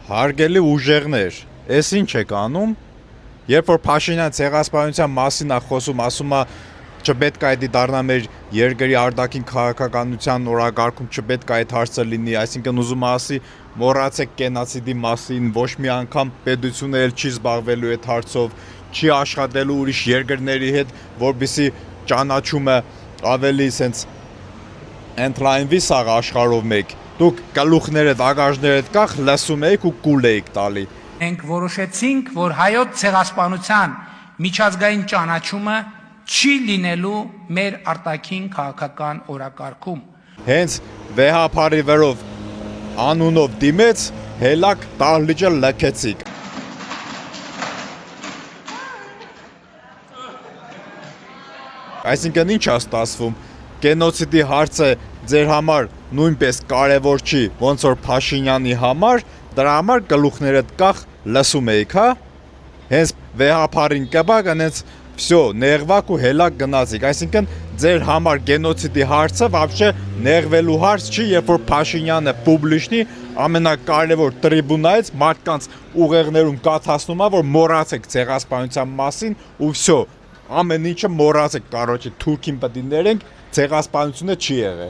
Հարգելի ուժեղներ, էս ինչ եք անում, երբ որ Փաշինյան ցեղասպանության մասին է խոսում, ասում է չպետք է դա դառնա մեր երկրի արտաքին քաղաքականության օրակարգում, չպետք է այդ հարցը լինի, այսինքն ուզում է ասի մոռացեք գենոցիդի մասին, ոչ մի անգամ պետությունը էլ չի զբաղվելու այդ հարցով, չի աշխատելու ուրիշ երկրների հետ, որպեսզի ճանաչումը ավելի սենց ընդլայնվի սաղ աշխարհով մեկ։ Դուք գլուխներդ, ագաժներդ կախ լսում եք ու կուլ եք տալի։ Մենք որոշեցինք, որ հայոց ցեղասպանության միջազգային ճանաչումը չի լինելու մեր արտաքին քաղաքական օրակարգում։ Հենց վեհապարի վերով անունով դիմեց, հելակ դահլիճը լքեցիք։ Այսինքն ինչ է ստացվում, գենոցիդի հարցը ձեր համար նույնպես կարևոր չի, ոնց որ Փաշինյանի համար, դրա համար գլուխներդ կախ լսում եք, հա? Հենց վեհապարին կբակ, հենց վсё, նեղվակ ու հելակ գնացիք, այսինքն ձեր համար գենոցիդի հարցը вообще նեղվելու հարց չի, երբ որ Փաշինյանը պուբլիշնի ամենակարևոր տրիբունայից մարդկանց ուղեղներում կաթացնում է, որ մոռացեք ցեղասպանության մասին ու վсё, ամեն ինչը մոռացեք, կարոջի թուրքին պետք է ներենք, ցեղասպանությունը չի եղել։